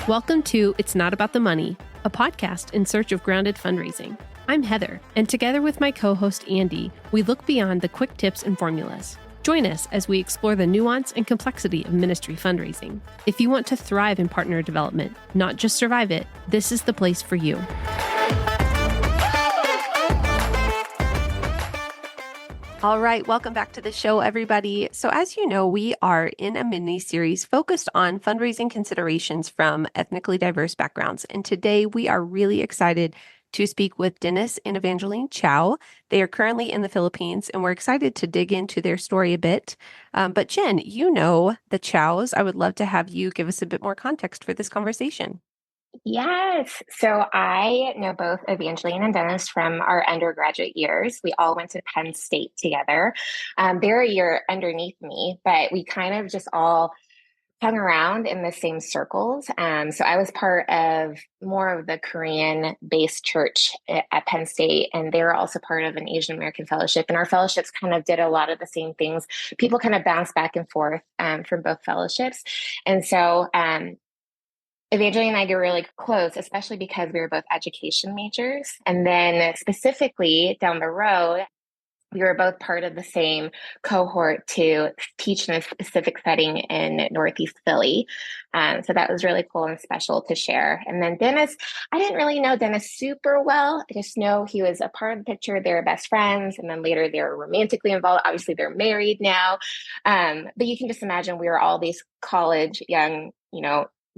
Welcome to It's Not About the Money, a podcast in search of grounded fundraising. I'm Heather, and together with my co-host Andy, we look beyond the quick tips and formulas. Join us as we explore the nuance and complexity of ministry fundraising. If you want to thrive in partner development, not just survive it, this is the place for you. All right, welcome back to the show, everybody. So as you know, we are in a mini-series focused on fundraising considerations from ethnically diverse backgrounds. And today we are really excited to speak with Dennis and Evangeline Chow. They are currently in the Philippines, and we're excited to dig into their story a bit. But Jenn, you know the Chows. I would love to have you give us a bit more context for this conversation. Yes. So I know both Evangeline and Dennis from our undergraduate years. We all went to Penn State together. They're a year underneath me, but we kind of just all hung around in the same circles. So I was part of more of the Korean-based church at Penn State, and they were also part of an Asian American fellowship. And our fellowships kind of did a lot of the same things. People kind of bounced back and forth from both fellowships. And so Evangeline and I grew really close, especially because we were both education majors. And then specifically down the road, we were both part of the same cohort to teach in a specific setting in Northeast Philly. So that was really cool and special to share. And then Dennis, I didn't really know Dennis super well. I just know he was a part of the picture. They were best friends. And then later they were romantically involved. Obviously, they're married now. But you can just imagine we were all these college young,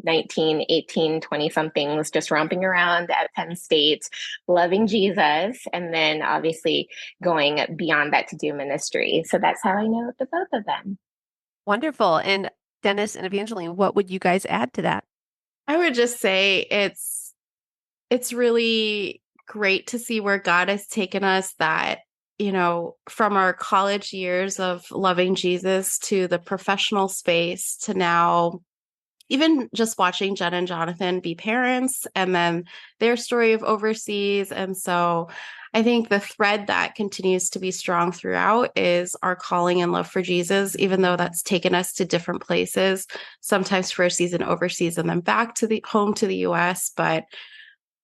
19, 18, 20 somethings just romping around at Penn State, loving Jesus, and then obviously going beyond that to do ministry. So that's how I know the both of them. Wonderful. And Dennis and Evangeline, what would you guys add to that? I would just say it's really great to see where God has taken us, that from our college years of loving Jesus to the professional space to now even just watching Jenn and Jonathan be parents and then their story of overseas. And so I think the thread that continues to be strong throughout is our calling and love for Jesus, even though that's taken us to different places, sometimes for a season overseas and then back to the home to the US. But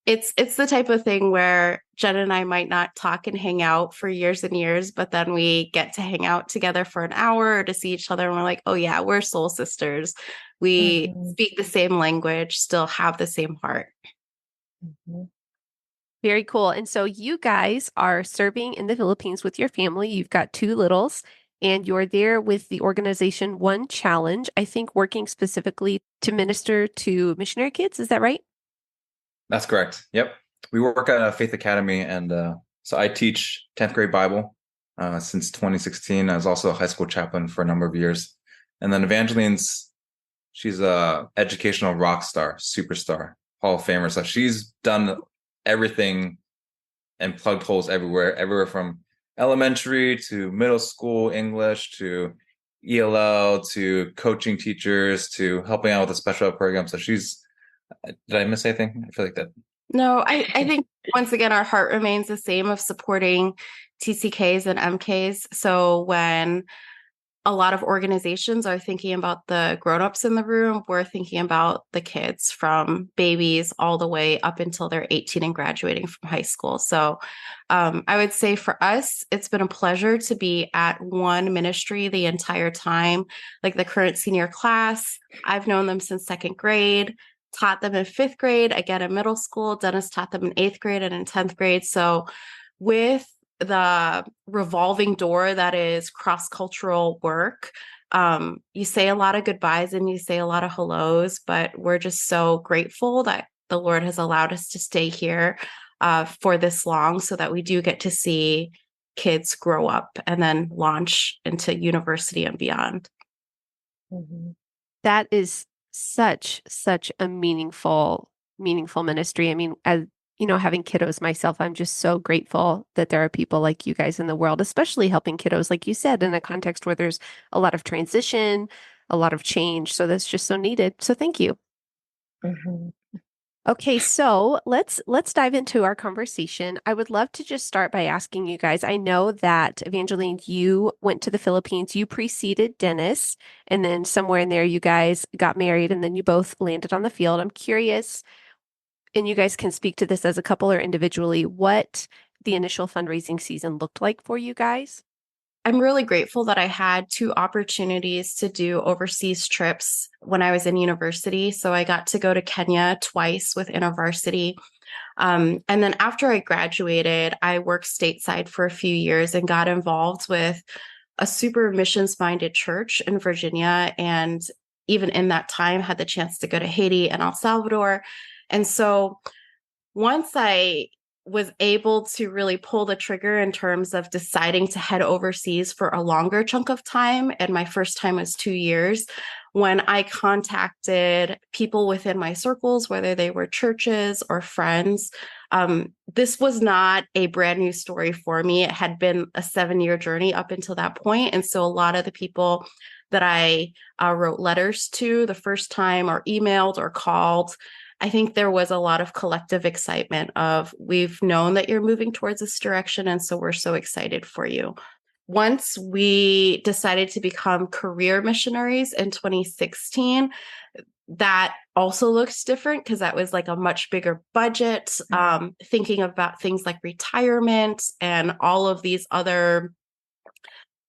it's the type of thing where Jenn and I might not talk and hang out for years and years, but then we get to hang out together for an hour or to see each other. And we're like, oh yeah, we're soul sisters. We speak the same language, still have the same heart. Very cool. And so you guys are serving in the Philippines with your family. You've got two littles, and you're there with the organization One Challenge, I think working specifically to minister to missionary kids. Is that right? That's correct. Yep. We work at a Faith Academy, and so I teach 10th grade Bible since 2016. I was also a high school chaplain for a number of years. And then she's a educational rock star, superstar, Hall of Famer. So she's done everything and plugged holes everywhere from elementary to middle school English to ELL to coaching teachers to helping out with the special ed program. So did I miss anything? I feel like that. No, I think once again, our heart remains the same of supporting TCKs and MKs. So when a lot of organizations are thinking about the grownups in the room, we're thinking about the kids from babies all the way up until they're 18 and graduating from high school. So I would say for us, it's been a pleasure to be at one ministry the entire time. Like the current senior class, I've known them since second grade. Taught them in fifth grade, again in middle school. Dennis taught them in eighth grade and in 10th grade. So with the revolving door that is cross-cultural work, you say a lot of goodbyes and you say a lot of hellos, but we're just so grateful that the Lord has allowed us to stay here for this long so that we do get to see kids grow up and then launch into university and beyond. That is such a meaningful ministry. I mean, as having kiddos myself, I'm just so grateful that there are people like you guys in the world, especially helping kiddos, like you said, in a context where there's a lot of transition, a lot of change. So that's just so needed. So thank you. Okay, so let's dive into our conversation. I would love to just start by asking you guys. I know that Evangeline, you went to the Philippines. You preceded Dennis, and then somewhere in there you guys got married, and then you both landed on the field. I'm curious, and you guys can speak to this as a couple or individually, what the initial fundraising season looked like for you guys. I'm really grateful that I had two opportunities to do overseas trips when I was in university. So I got to go to Kenya twice with InterVarsity. And then after I graduated, I worked stateside for a few years and got involved with a super missions-minded church in Virginia. And even in that time, had the chance to go to Haiti and El Salvador. And so once I was able to really pull the trigger in terms of deciding to head overseas for a longer chunk of time, and my first time was 2 years, when I contacted people within my circles, whether they were churches or friends, this was not a brand new story for me. It had been a 7-year journey up until that point. And so a lot of the people that I wrote letters to the first time or emailed or called, I think there was a lot of collective excitement of, we've known that you're moving towards this direction, and so we're so excited for you. Once we decided to become career missionaries in 2016, that also looks different because that was like a much bigger budget, thinking about things like retirement and all of these other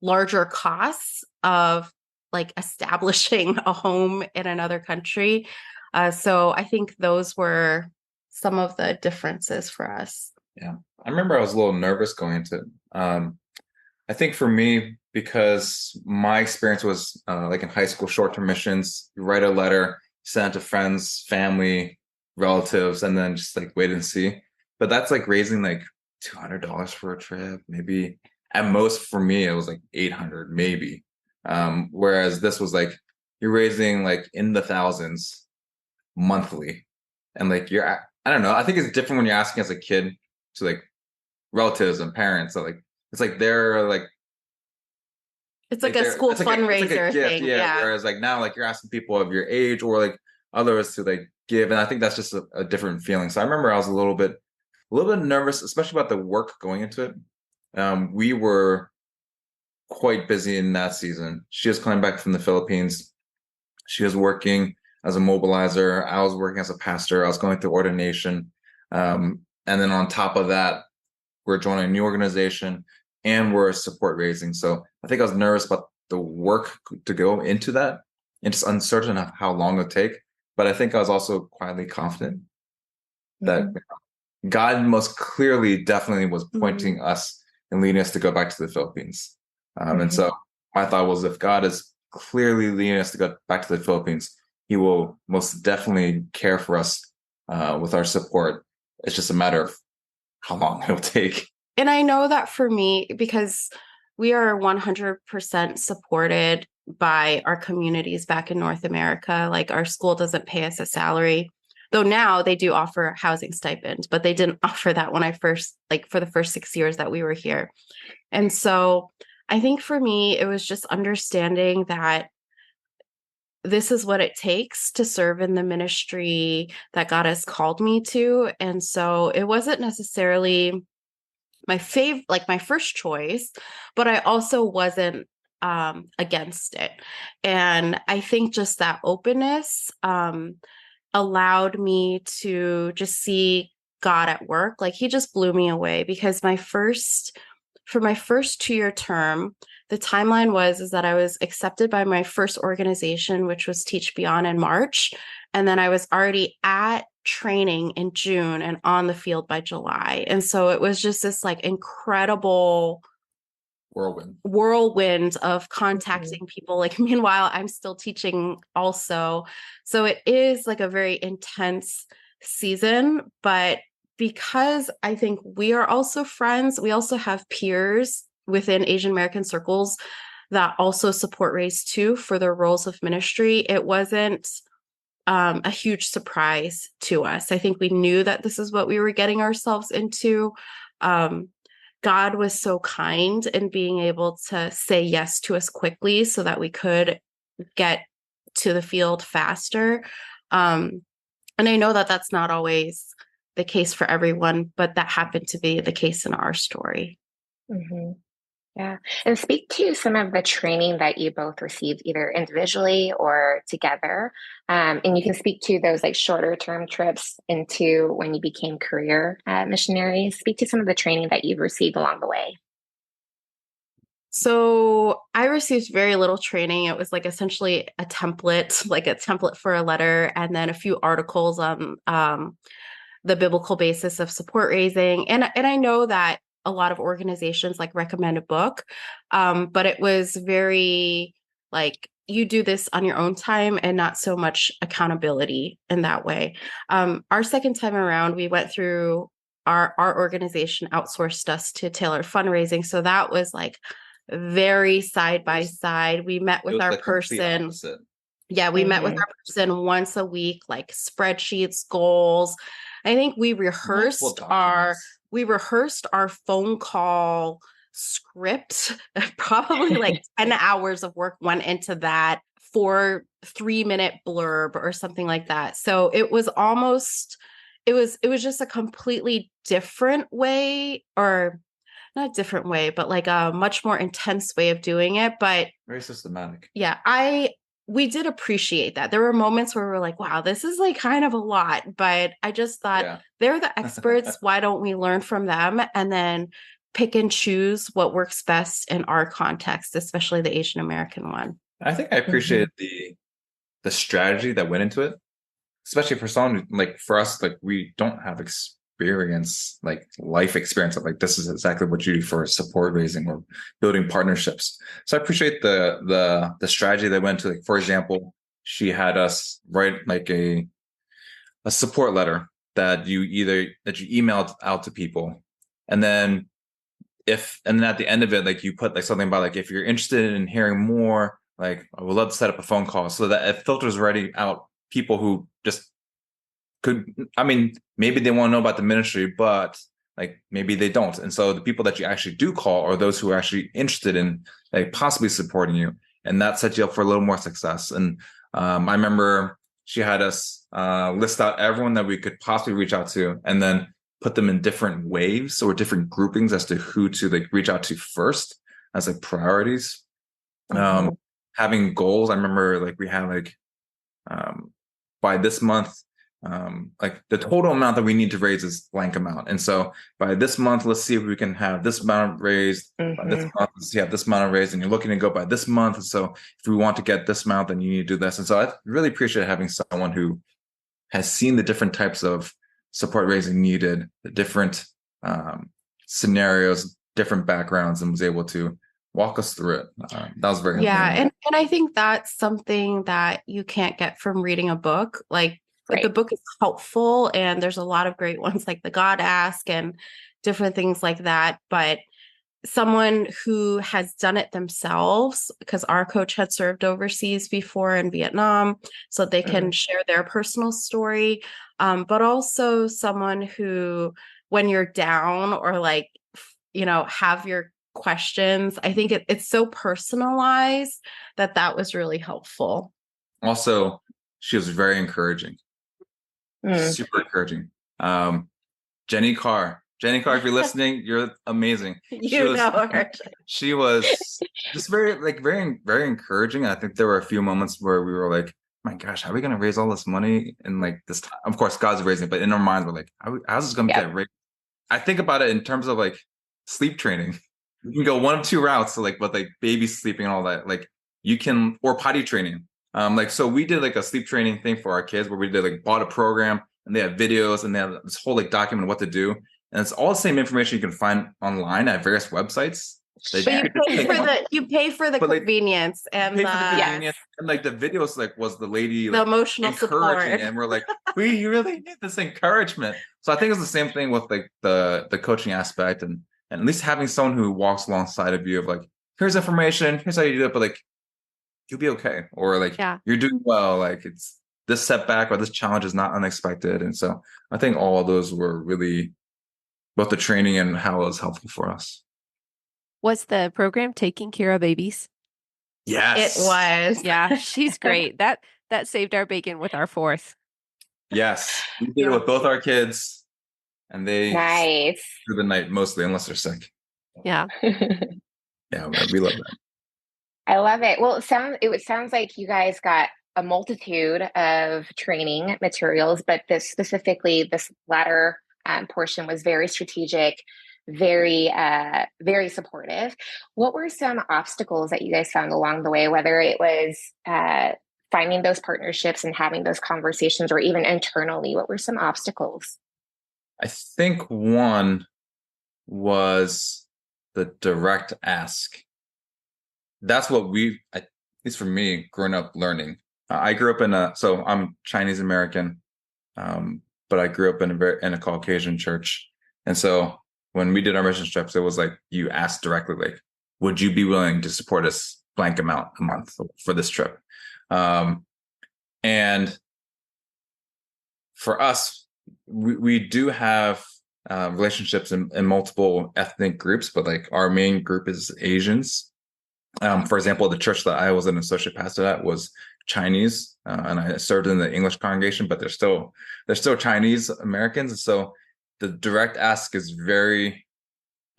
larger costs of like establishing a home in another country. So I think those were some of the differences for us. Yeah. I remember I was a little nervous going into it. I think for me, because my experience was like in high school, short-term missions, you write a letter, send it to friends, family, relatives, and then just like wait and see. But that's like raising like $200 for a trip, maybe at most for me, it was like 800, maybe. Whereas this was like, you're raising like in the thousands monthly. And like, I don't know, I think it's different when you're asking as a kid to like relatives and parents. So like, it's like they're like, it's like a school fundraiser it's like a gift, thing. yeah. Whereas like now, like you're asking people of your age or like others to like give, and I think that's just a different feeling. So I remember I was a little bit nervous, especially about the work going into it. We were quite busy in that season. She was coming back from the Philippines. She was working as a mobilizer. I was working as a pastor. I was going through ordination, and then on top of that, we're joining a new organization and we're support raising. So I think I was nervous about the work to go into that and just uncertain of how long it would take. But I think I was also quietly confident that God most clearly definitely was pointing us and leading us to go back to the Philippines. And so my thought was, if God is clearly leading us to go back to the Philippines, he will most definitely care for us with our support. It's just a matter of how long it'll take. And I know that for me, because we are 100% supported by our communities back in North America. Like our school doesn't pay us a salary, though now they do offer housing stipend, but they didn't offer that when I first, like for the first 6 years that we were here. And so I think for me, it was just understanding that this is what it takes to serve in the ministry that God has called me to. And so it wasn't necessarily my my first choice, but I also wasn't against it. And I think just that openness allowed me to just see God at work. Like he just blew me away, because for my first 2-year term, the timeline is that I was accepted by my first organization, which was Teach Beyond, in March. And then I was already at training in June and on the field by July. And so it was just this like incredible whirlwind of contacting people. Like meanwhile, I'm still teaching also. So it is like a very intense season, but because I think we are also friends, we also have peers within Asian American circles that also support race too for their roles of ministry. It wasn't a huge surprise to us. I think we knew that this is what we were getting ourselves into. God was so kind in being able to say yes to us quickly so that we could get to the field faster. And I know that that's not always the case for everyone, but that happened to be the case in our story. Hmm. Yeah. And speak to some of the training that you both received, either individually or together. And you can speak to those like shorter term trips into when you became career missionaries. Speak to some of the training that you've received along the way. So I received very little training. It was like essentially a template, like a template for a letter, and then a few articles on the biblical basis of support raising. And I know that a lot of organizations like recommend a book, but it was very like you do this on your own time and not so much accountability in that way. Our second time around, we went through our organization outsourced us to tailor fundraising, so that was like very side by side. We met It with was our the complete person. opposite. Yeah, we met with Hmm. our person once a week, like spreadsheets, goals. I think Multiple documents. we rehearsed our phone call script. Probably like 10 hours of work went into that for 3-minute blurb or something like that. So it was just a completely different way, or not a different way, but like a much more intense way of doing it. But Very systematic. yeah, we did appreciate that. There were moments where we were like, wow, this is like kind of a lot, but I just thought Yeah. they're the experts. Why don't we learn from them and then pick and choose what works best in our context, especially the Asian American one? I think I Hmm. appreciated the strategy that went into it, especially for someone like for us, like we don't have experience, like life experience of like this is exactly what you do for support raising or building partnerships. So I appreciate the strategy that went to, like, for example, she had us write like a support letter that you emailed out to people, and then and then at the end of it, like you put like something about like if you're interested in hearing more, like I would love to set up a phone call, so that it filters already out people who just could, I mean, maybe they want to know about the ministry, but like maybe they don't. And so the people that you actually do call are those who are actually interested in like possibly supporting you. And that sets you up for a little more success. And I remember she had us list out everyone that we could possibly reach out to, and then put them in different waves or different groupings as to who to like reach out to first as like priorities. Um, Hmm. Having goals. I remember like we had like um, by this month, like the total amount that we need to raise is blank amount. And so by this month, let's see if we can have this amount raised. By this Hmm. month, let's see have this amount raised, and you're looking to go by this month. And so if we want to get this amount, then you need to do this. And so I really appreciate having someone who has seen the different types of support raising needed, the different scenarios, different backgrounds, and was able to walk us through it. That was very Yeah, helpful. and I think that's something that you can't get from reading a book. Like the Right. book is helpful and there's a lot of great ones like the God Ask and different things like that, but someone who has done it themselves, because our coach had served overseas before in Vietnam, so they can Mm. share their personal story, but also someone who, when you're down or like, have your questions, I think it's so personalized that was really helpful. Also, she was very encouraging, Mm. super encouraging. Um, Jenny Carr, if you're listening, you're amazing. She You was, know her. she was just very encouraging. I think there were a few moments where we were like, "My gosh, how are we going to raise all this money in like this time?" Of course, God's raising it, but in our minds, we're like, "How's this going to Yep. get raised?" I think about it in terms of like sleep training. You can go one of two routes, so like with like baby sleeping and all that. Like you can, or potty training. Like so we did like a sleep training thing for our kids where we did like bought a program and they have videos and they have this whole like document of what to do. And it's all the same information you can find online at various websites that But you Sure. could just click on. you pay for the But like convenience and pay for the Yes. convenience, and like the videos like was the lady the like emotional encouraging, support. and we're like, we really need this encouragement. So I think it's the same thing with like the coaching aspect, and at least having someone who walks alongside of you of like, here's information, here's how you do it, but like you'll be okay, or like Yeah. you're doing well, like it's this setback or this challenge is not unexpected. And so I think all of those were really both the training and how it was helpful for us. Was the program taking care of babies? It Yes. was. Yeah, she's great. That saved our bacon with our fourth. Yes, we did it with both our kids, and they Nice. through the night mostly, unless they're sick. Yeah. Yeah, we love that. I love it. Well, it sounds like you guys got a multitude of training materials, but this latter portion was very strategic, very supportive. What were some obstacles that you guys found along the way, whether it was finding those partnerships and having those conversations, or even internally? What were some obstacles? I think one was the direct ask. That's what at least for me, growing up learning. I grew up so I'm Chinese American, but I grew up in a Caucasian church. And so when we did our mission trips, it was like you asked directly, like, would you be willing to support us blank amount a month for this trip? And for us, we do have relationships in multiple ethnic groups, but like our main group is Asians. For example, the church that I was an associate pastor at was Chinese, and I served in the English congregation, but they're still Chinese Americans. And so the direct ask is very,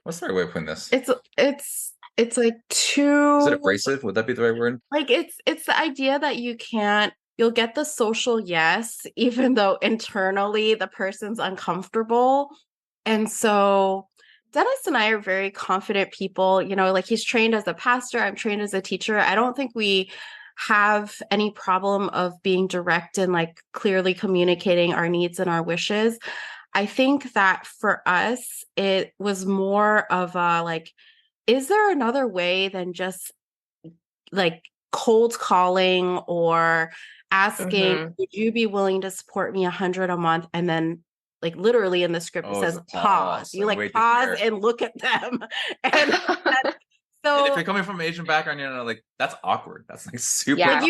what's the right way of putting this? It's like too. Is it abrasive? Would that be the right word? Like it's the idea that you'll get the social yes, even though internally the person's uncomfortable. And so Dennis and I are very confident people, like he's trained as a pastor, I'm trained as a teacher. I don't think we have any problem of being direct and like clearly communicating our needs and our wishes. I think that for us, it was more of a like, is there another way than just like cold calling or asking, would you be willing to support me 100 a month? And then like literally in the script, it says pause. You like pause and look at them. And so and if you're coming from an Asian background, like that's awkward. That's like super awkward.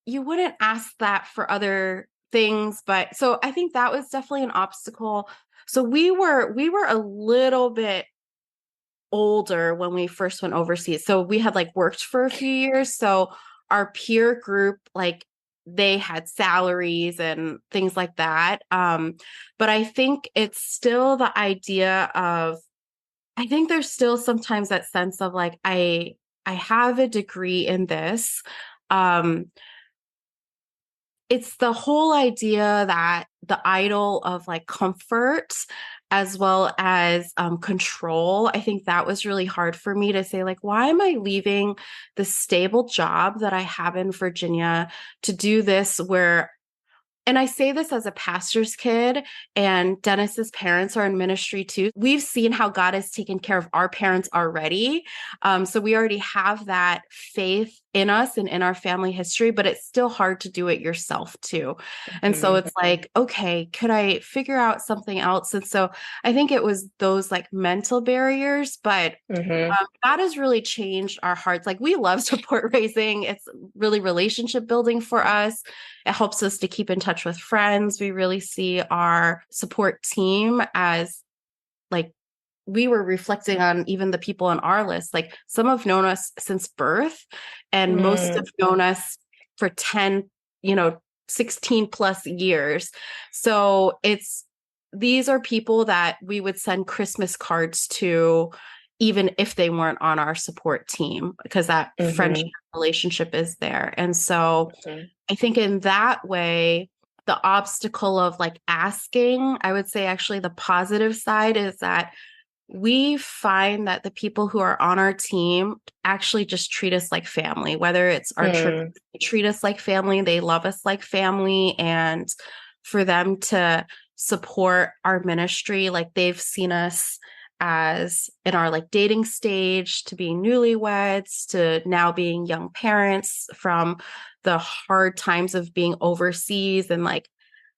You wouldn't ask that for other things. But so I think that was definitely an obstacle. So we were a little bit older when we first went overseas. So we had like worked for a few years. So our peer group, like they had salaries and things like that. But I think it's still the idea of, I think there's still sometimes that sense of like, I have a degree in this. It's the whole idea that the idol of like comfort as well as control. I think that was really hard for me to say, like, why am I leaving the stable job that I have in Virginia to do this where, and I say this as a pastor's kid, and Dennis's parents are in ministry too. We've seen how God has taken care of our parents already. So we already have that faith in us and in our family history, but it's still hard to do it yourself too. And so it's like, okay, could I figure out something else? And so I think it was those like mental barriers, but God has really changed our hearts. Like we love support raising. It's really relationship building for us. It helps us to keep in touch with friends. We really see our support team as like, we were reflecting on even the people on our list. Like some have known us since birth and most have known us for 10, 16 plus years. So these are people that we would send Christmas cards to, even if they weren't on our support team, because that friendship relationship is there. And so I think in that way, the obstacle of like asking, I would say actually the positive side is that we find that the people who are on our team actually just treat us like family, whether it's our church, they treat us like family, they love us like family. And for them to support our ministry, like they've seen us as in our like dating stage to being newlyweds to now being young parents, from the hard times of being overseas and like,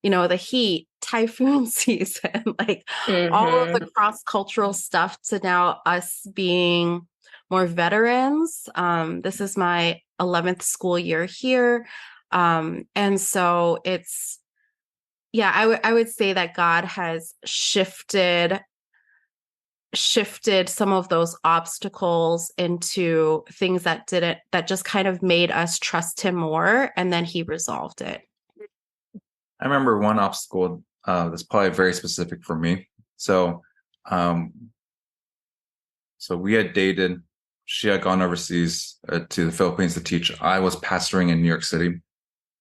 the heat, typhoon season, like all of the cross-cultural stuff, to now us being more veterans. This is my 11th school year here. And so it's, I would say that God has shifted some of those obstacles into things that just kind of made us trust him more. And then he resolved it. I remember one obstacle that's probably very specific for me. Um, so we had dated. She had gone overseas to the Philippines to teach. I was pastoring in New York City.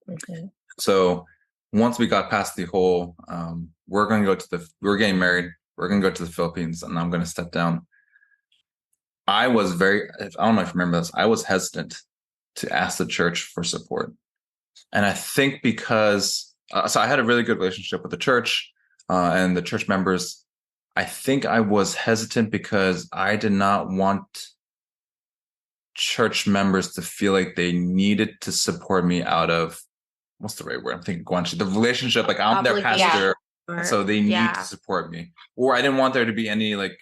Mhm. So once we got past the whole, we're getting married. We're going to go to the Philippines, and I'm going to step down. I was I don't know if you remember this. I was hesitant to ask the church for support, and I think because so I had a really good relationship with the church and the church members. I think I was hesitant because I did not want church members to feel like they needed to support me out of what's the right word? I'm thinking guanchi. The relationship, like I'm their pastor, and so they need to support me. Or I didn't want there to be any like,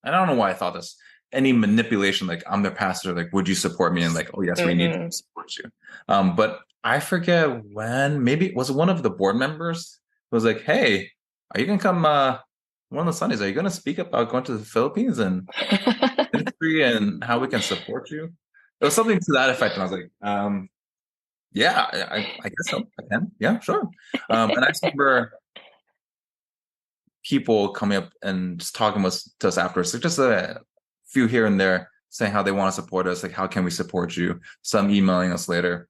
I don't know why I thought this, any manipulation, like I'm their pastor, like, would you support me? And like, oh yes, we need to support you. But I forget when, maybe was it one of the board members who was like, hey, are you gonna come one of the Sundays? Are you gonna speak about going to the Philippines and ministry and how we can support you? It was something to that effect. And I was like, yeah, I guess so. I can. Yeah, sure. And I just remember people coming up and just talking to us afterwards. So just a few here and there saying how they want to support us. Like, how can we support you? Some emailing us later.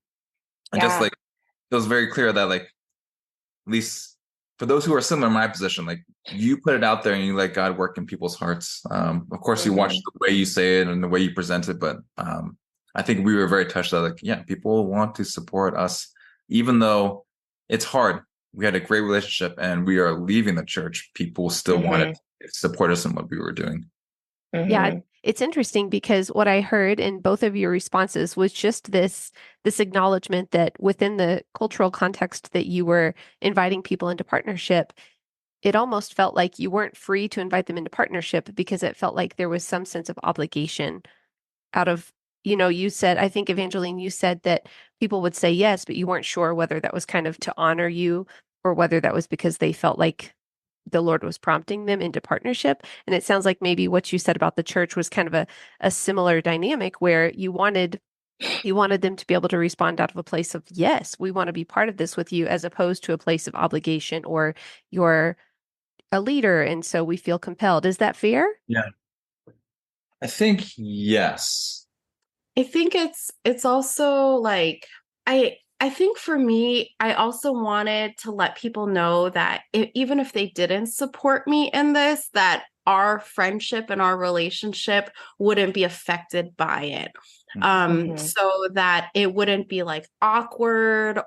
And just like, it was very clear that like, at least for those who are similar in my position, like you put it out there and you let God work in people's hearts. Of course, you watch the way you say it and the way you present it, but I think we were very touched that like, yeah, people want to support us, even though it's hard. We had a great relationship and we are leaving the church. People still wanted to support us in what we were doing. Yeah, it's interesting because what I heard in both of your responses was just this acknowledgement that within the cultural context that you were inviting people into partnership, it almost felt like you weren't free to invite them into partnership because it felt like there was some sense of obligation out of, you said, I think Evangeline, you said that people would say yes, but you weren't sure whether that was kind of to honor you or whether that was because they felt like the Lord was prompting them into partnership. And it sounds like maybe what you said about the church was kind of a similar dynamic where you wanted them to be able to respond out of a place of, yes, we want to be part of this with you, as opposed to a place of obligation or you're a leader. And so we feel compelled. Is that fair? Yeah. I think yes. I think it's also like I think for me, I also wanted to let people know that even if they didn't support me in this, that our friendship and our relationship wouldn't be affected by it. So that it wouldn't be like awkward.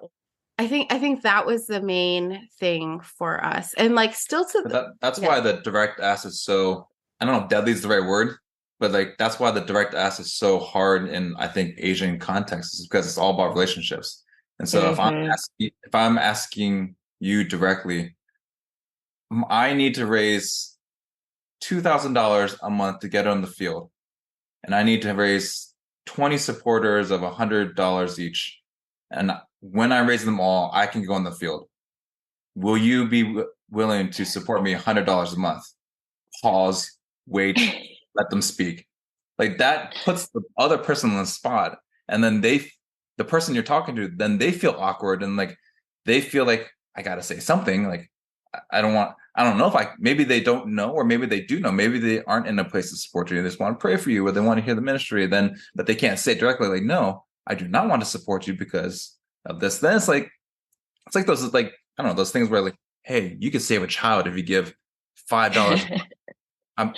I think that was the main thing for us. And like still to that's why the direct ask is so, I don't know if deadly is the right word, but like that's why the direct ask is so hard in I think Asian contexts, is because it's all about relationships. And so if I'm asking you directly, I need to raise $2,000 a month to get on the field, and I need to raise 20 supporters of $100 each. And when I raise them all, I can go on the field. Will you be willing to support me $100 a month? Pause, wait, let them speak. Like that puts the other person on the spot, and then the person you're talking to, then they feel awkward and like they feel like I gotta say something. Like I don't know if maybe they don't know, or maybe they do know. Maybe they aren't in a place to support you. They just want to pray for you, or they want to hear the ministry. But they can't say it directly. Like, no, I do not want to support you because of this. Then it's like those like I don't know, those things where like, hey, you could save a child if you give $5. I'm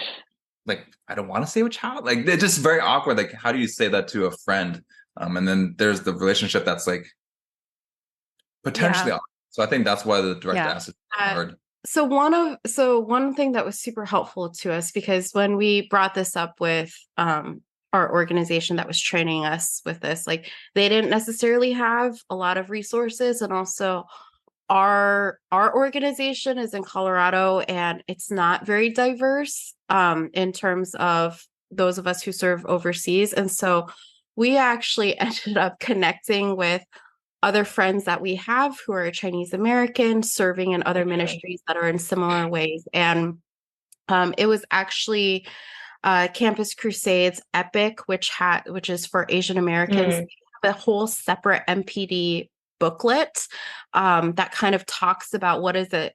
like, I don't want to save a child. Like they're just very awkward. Like, how do you say that to a friend? And then there's the relationship that's like potentially awkward. So I think that's why the direct ask is hard. So one thing that was super helpful to us, because when we brought this up with our organization that was training us with this, like they didn't necessarily have a lot of resources, and also our organization is in Colorado and it's not very diverse in terms of those of us who serve overseas. And so we actually ended up connecting with other friends that we have who are Chinese American serving in other ministries that are in similar ways. And it was actually Campus Crusades EPIC, which is for Asian Americans. They have a whole separate MPD booklet that kind of talks about what does it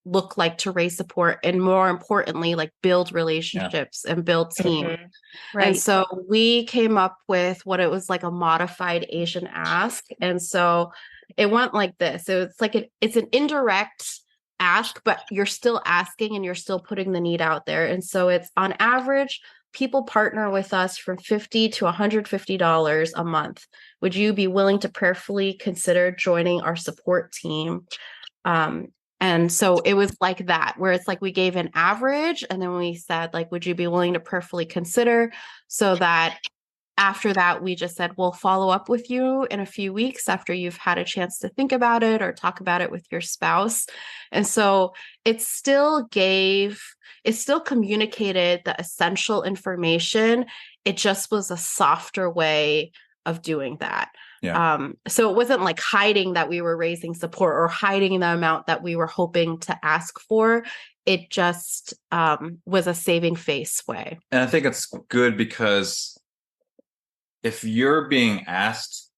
look like to raise support, and more importantly, like build relationships and build team. Mm-hmm. Right. And so we came up with what it was like a modified Asian ask. And so it went like this. So it's like it's an indirect ask, but you're still asking and you're still putting the need out there. And so it's on average, people partner with us from $50 to $150 a month. Would you be willing to prayerfully consider joining our support team? And so it was like that, where it's like we gave an average and then we said, like, would you be willing to prayerfully consider? So that after that, we just said, we'll follow up with you in a few weeks after you've had a chance to think about it or talk about it with your spouse. And so it still communicated the essential information. It just was a softer way of doing that. Yeah. So it wasn't like hiding that we were raising support or hiding the amount that we were hoping to ask for. It just was a saving face way. And I think it's good because if you're being asked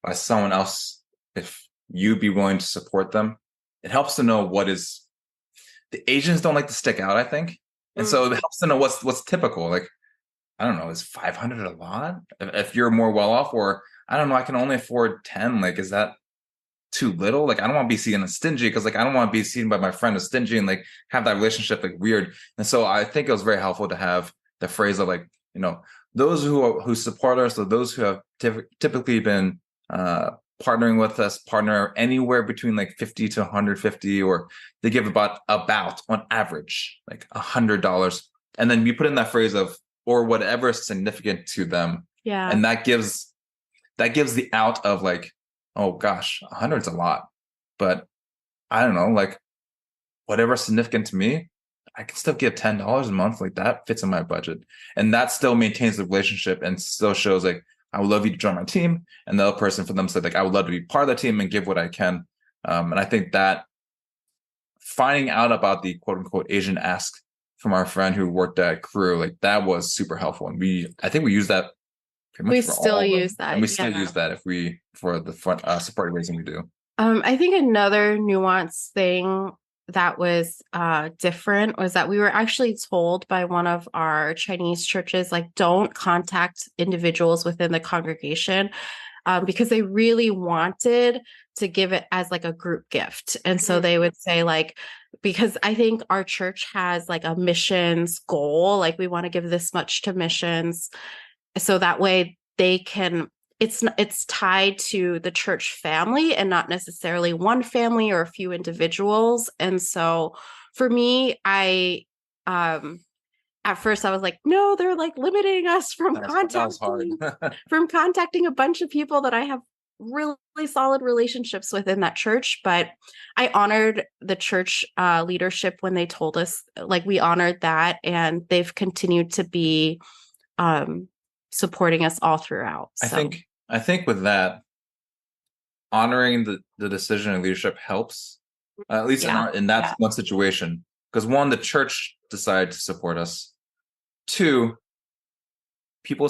by someone else if you'd be willing to support them, it helps to know what is. The Asians don't like to stick out, I think, and so it helps to know what's typical. Like, I don't know, is 500 a lot? If you're more well off, or I don't know, I can only afford 10. Like, is that too little? Like, I don't want to be seen as stingy because, like, I don't want to be seen by my friend as stingy and like have that relationship like weird. And so I think it was very helpful to have the phrase of like, you know, those who support us, or those who have typically been partnering with us, partner anywhere between like 50 to 150, or they give about on average like $100, and then you put in that phrase of or whatever is significant to them. Yeah. And that gives the out of like, oh gosh, 100's a lot, but I don't know, like whatever's significant to me, I can still give $10 a month. Like that fits in my budget, and that still maintains the relationship and still shows like, I would love you to join my team. And the other person for them said like, I would love to be part of the team and give what I can. And I think that finding out about the quote unquote Asian ask from our friend who worked at Crew, like that was super helpful. And I think we use that pretty much We for still all of them. use that. And we still use that for the front support raising we do. I think another nuanced thing that was different was that we were actually told by one of our Chinese churches, like, don't contact individuals within the congregation because they really wanted to give it as like a group gift. And so they would say like, because I think our church has like a missions goal, like we want to give this much to missions. So that way they can, it's tied to the church family and not necessarily one family or a few individuals. And so for me, at first I was like, no, they're like limiting us from contacting a bunch of people that I have really solid relationships with in that church. But I honored the church leadership when they told us, like, we honored that, and they've continued to be supporting us all throughout. So. I think with that, honoring the decision and leadership helps, at least in that one situation. Because one, the church decided to support us. Two, people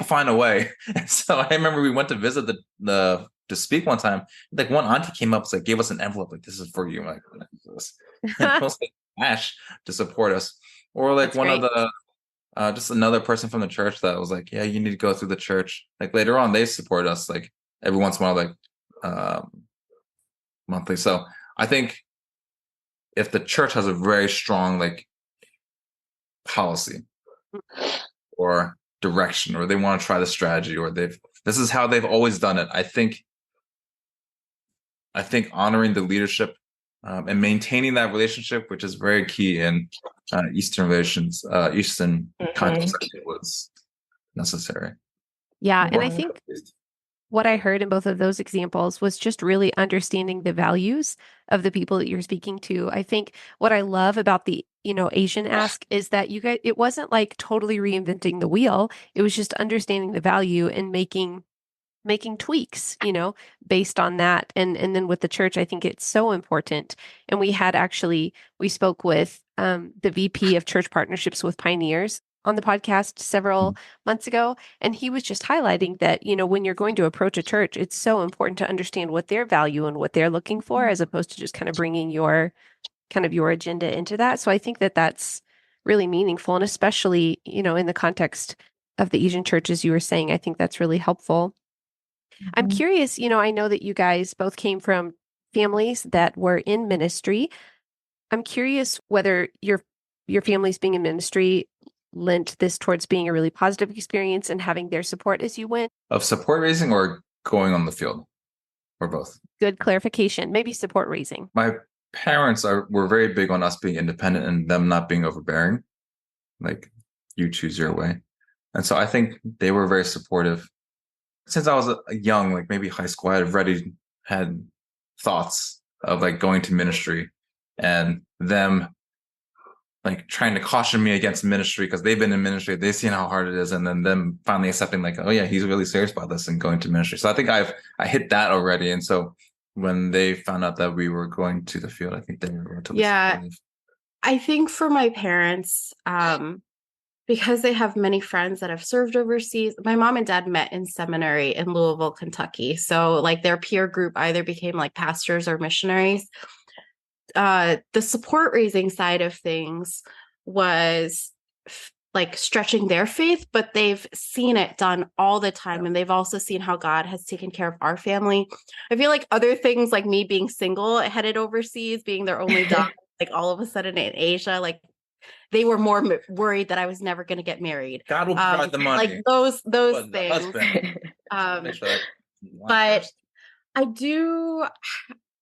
find a way. And so I remember we went to visit to speak one time. Like one auntie came up, like gave us an envelope, like, this is for you. Like, it was like cash to support us. Or like That's one great. of the just another person from the church that was like, yeah, you need to go through the church. Like later on, they support us like every once in a while, like monthly. So I think if the church has a very strong like policy or direction, or they want to try the strategy, or this is how they've always done it, I think honoring the leadership and maintaining that relationship, which is very key in Eastern relations, Eastern context, was necessary. Yeah. And I think what I heard in both of those examples was just really understanding the values of the people that you're speaking to. I think what I love about the, Asian ask is that you guys, it wasn't like totally reinventing the wheel. It was just understanding the value and making tweaks, based on that. And then with the church, I think it's so important. And we spoke with the VP of Church Partnerships with Pioneers, on the podcast several months ago, and he was just highlighting that, when you're going to approach a church, it's so important to understand what their value and what they're looking for, as opposed to just kind of bringing your agenda into that. So I think that that's really meaningful, and especially, in the context of the Asian churches you were saying, I think that's really helpful. I'm curious, I know that you guys both came from families that were in ministry. I'm curious whether your families being in ministry lent this towards being a really positive experience and having their support as you went. Of support raising or going on the field, or both? Good clarification. Maybe support raising. My parents were very big on us being independent and them not being overbearing. Like, you choose your way. And so I think they were very supportive. Since I was young, like maybe high school, I already had thoughts of like going to ministry, and them like trying to caution me against ministry because they've been in ministry, they've seen how hard it is, and then them finally accepting like, oh yeah, he's really serious about this and going to ministry. So I think I hit that already. And so when they found out that we were going to the field, I think they were relatively supportive. I think for my parents, because they have many friends that have served overseas, my mom and dad met in seminary in Louisville, Kentucky. So like their peer group either became like pastors or missionaries. The support raising side of things was like stretching their faith, but they've seen it done all the time. And they've also seen how God has taken care of our family. I feel like other things, like me being single, headed overseas, being their only daughter, like all of a sudden in Asia, like they were more worried that I was never going to get married. God will provide the money. Like those things. But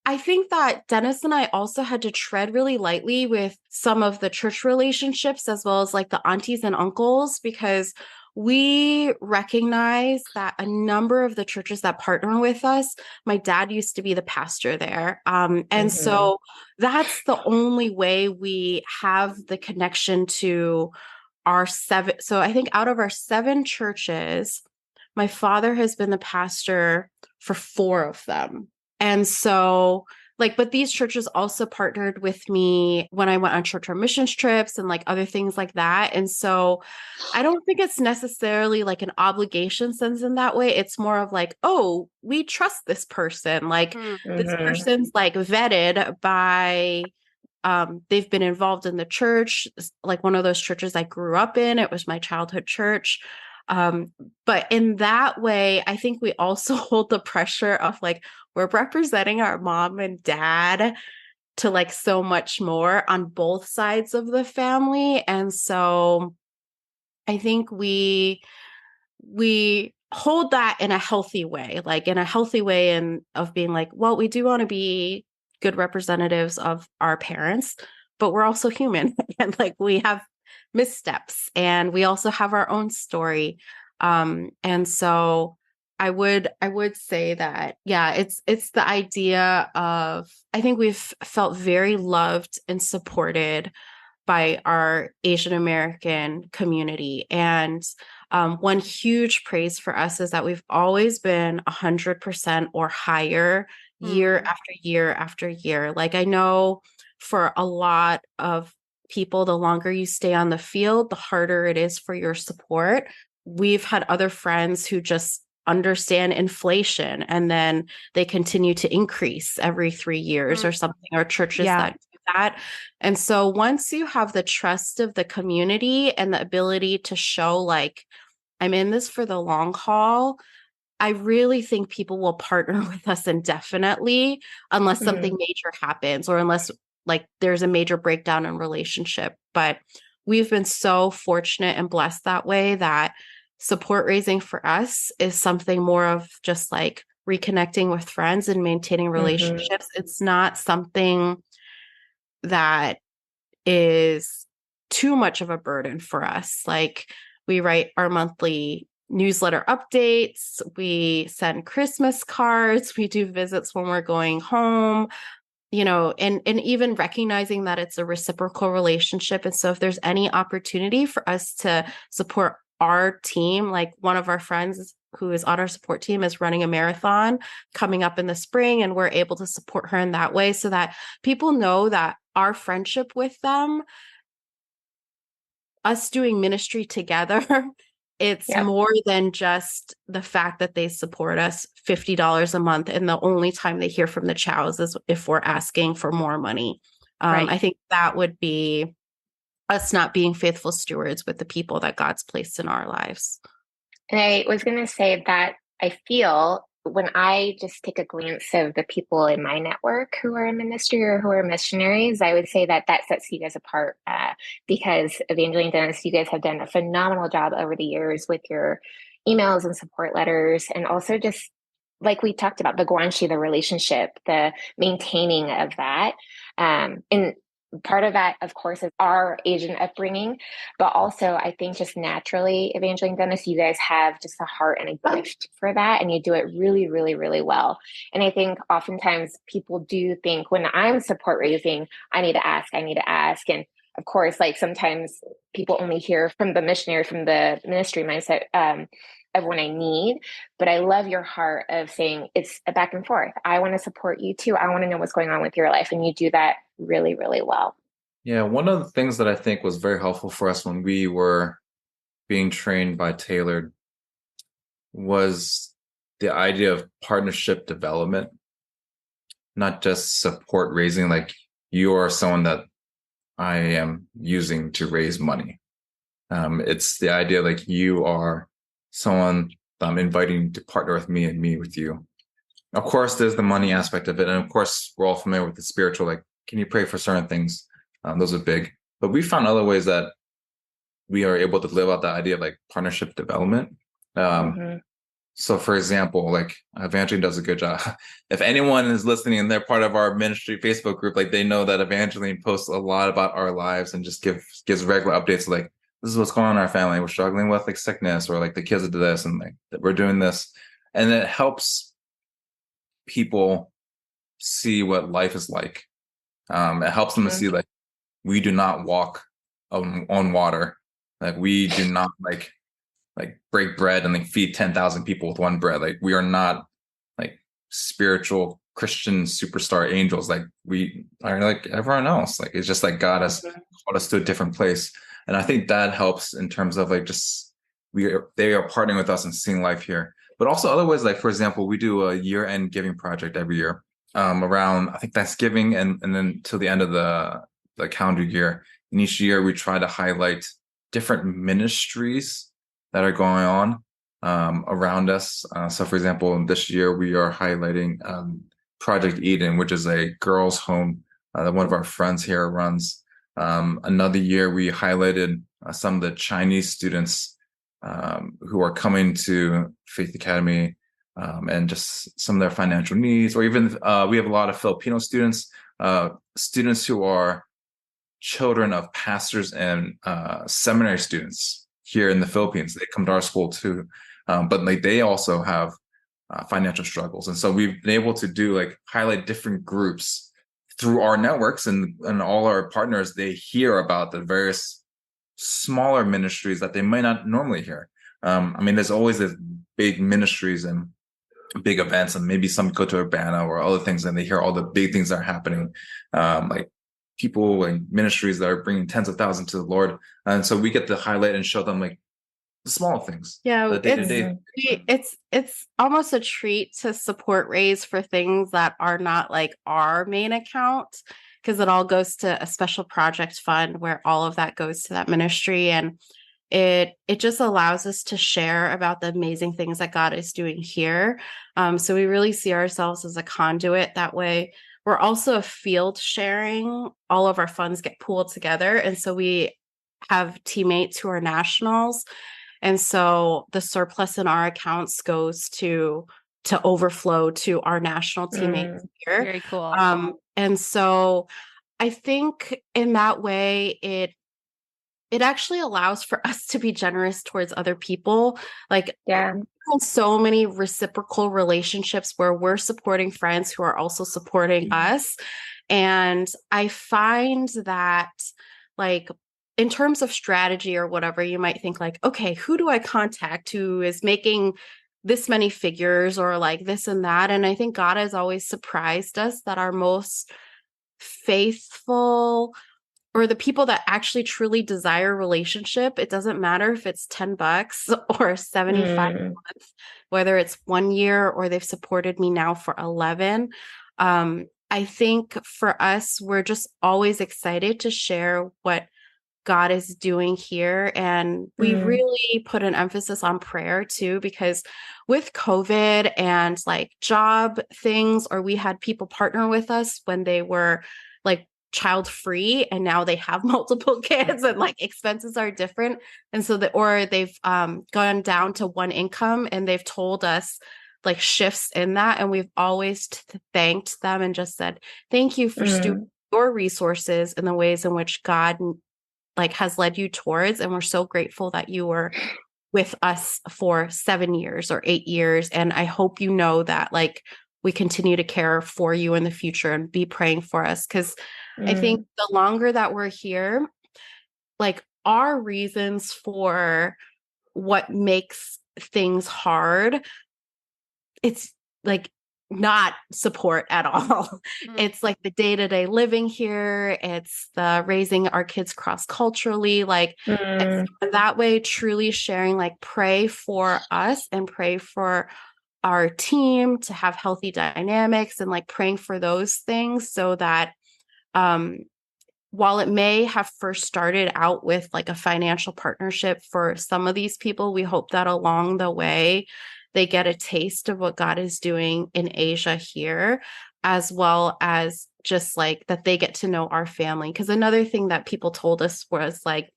I think that Dennis and I also had to tread really lightly with some of the church relationships, as well as like the aunties and uncles, because we recognize that a number of the churches that partner with us, my dad used to be the pastor there. And so that's the only way we have the connection to our 7. So I think out of our 7 churches, my father has been the pastor for 4 of them. And so but these churches also partnered with me when I went on short-term missions trips and like other things like that. And so I don't think it's necessarily like an obligation sense in that way. It's more of like, oh, we trust this person. Like this person's like vetted by, they've been involved in the church, like one of those churches I grew up in. It was my childhood church. But in that way, I think we also hold the pressure of like, we're representing our mom and dad to like so much more on both sides of the family. And so I think we hold that in a healthy way, of being like, well, we do want to be good representatives of our parents, but we're also human and like we have missteps and we also have our own story. And so I would say that, it's the idea of, I think we've felt very loved and supported by our Asian American community. And one huge praise for us is that we've always been 100% or higher year after year after year. Like I know for a lot of people, the longer you stay on the field, the harder it is for your support. We've had other friends who just understand inflation and then they continue to increase every 3 years or something, or churches that do that. And so once you have the trust of the community and the ability to show like, I'm in this for the long haul, I really think people will partner with us indefinitely unless something major happens or unless like there's a major breakdown in relationship. But we've been so fortunate and blessed that way that support raising for us is something more of just like reconnecting with friends and maintaining relationships. It's not something that is too much of a burden for us. Like we write our monthly newsletter updates, we send Christmas cards, we do visits when we're going home, and even recognizing that it's a reciprocal relationship. And so if there's any opportunity for us to support our team, like one of our friends who is on our support team is running a marathon coming up in the spring, and we're able to support her in that way so that people know that our friendship with them us doing ministry together, it's Yep. more than just the fact that they support us $50 a month. And the only time they hear from the Chows is if we're asking for more money. Right. I think that would be us not being faithful stewards with the people that God's placed in our lives. And I was going to say that I feel when I just take a glance of the people in my network who are in ministry or who are missionaries, I would say that that sets you guys apart because Evangeline, Dennis, you guys have done a phenomenal job over the years with your emails and support letters, and also just like we talked about the guanxi, the relationship, the maintaining of that. And part of that, of course, is our Asian upbringing, but also I think just naturally, Evangeline, Dennis, you guys have just a heart and a gift for that, and you do it really, really, really well. And I think oftentimes people do think when I'm support raising, I need to ask. And of course, like sometimes people only hear from the missionary, from the ministry mindset of when I need, but I love your heart of saying it's a back and forth. I want to support you too. I want to know what's going on with your life. And you do that really, really well. Yeah, one of the things that I think was very helpful for us when we were being trained by Tailored was the idea of partnership development, not just support raising. Like, you are someone that I am using to raise money. It's the idea like you are someone that I'm inviting to partner with me and me with you. Of course, there's the money aspect of it. And of course, we're all familiar with the spiritual, like, can you pray for certain things? Those are big. But we found other ways that we are able to live out the idea of like partnership development. So for example, like Evangeline does a good job. If anyone is listening and they're part of our ministry Facebook group, like they know that Evangeline posts a lot about our lives and just gives regular updates like, this is what's going on in our family. We're struggling with like sickness, or like the kids do this and like we're doing this. And it helps people see what life is like. It helps them to see like we do not walk on water. Like we do not like break bread and like feed 10,000 people with one bread. Like we are not like spiritual Christian superstar angels. Like we are like everyone else. Like it's just like God has called us to a different place. And I think that helps in terms of like just they are partnering with us and seeing life here. But also other ways, like for example, we do a year-end giving project every year around I think Thanksgiving and then till the end of the calendar year. And each year we try to highlight different ministries that are going on around us. So for example, this year we are highlighting Project Eden, which is a girls' home that one of our friends here runs. Another year we highlighted some of the Chinese students who are coming to Faith Academy and just some of their financial needs, or even we have a lot of Filipino students, students who are children of pastors and seminary students here in the Philippines. They come to our school too, but like they also have financial struggles, and so we've been able to do like highlight different groups through our networks and all our partners. They hear about the various smaller ministries that they might not normally hear. I mean, there's always these big ministries and big events, and maybe some go to Urbana or other things, and they hear all the big things that are happening, like people and ministries that are bringing tens of thousands to the Lord. And so we get to highlight and show them like the small things. Yeah, it's almost a treat to support raise for things that are not like our main account, because it all goes to a special project fund where all of that goes to that ministry. And it just allows us to share about the amazing things that God is doing here. So we really see ourselves as a conduit that way. We're also a field sharing. All of our funds get pooled together. And so we have teammates who are nationals. And so the surplus in our accounts goes to overflow to our national teammates here. Very cool. And so I think in that way, it actually allows for us to be generous towards other people. Like, so many reciprocal relationships where we're supporting friends who are also supporting us. And I find that, like, in terms of strategy or whatever, you might think like, okay, who do I contact who is making this many figures or like this and that? And I think God has always surprised us that our most faithful or the people that actually truly desire a relationship, it doesn't matter if it's $10 or 75 a month, whether it's 1 year or they've supported me now for 11. I think for us, we're just always excited to share what God is doing here. And we really put an emphasis on prayer too, because with COVID and like job things, or we had people partner with us when they were like child free and now they have multiple kids and like expenses are different. And so or they've gone down to one income and they've told us like shifts in that. And we've always thanked them and just said, thank you for stewarding your resources in the ways in which God like has led you towards. And we're so grateful that you were with us for 7 years or 8 years. And I hope you know that like we continue to care for you in the future and be praying for us. Cause I think the longer that we're here, like our reasons for what makes things hard, it's like not support at all. It's like the day-to-day living here. It's the raising our kids cross-culturally. Like that way, truly sharing, like pray for us and pray for our team to have healthy dynamics and like praying for those things so that while it may have first started out with like a financial partnership for some of these people, we hope that along the way, they get a taste of what God is doing in Asia here, as well as just like that they get to know our family. Because another thing that people told us was like,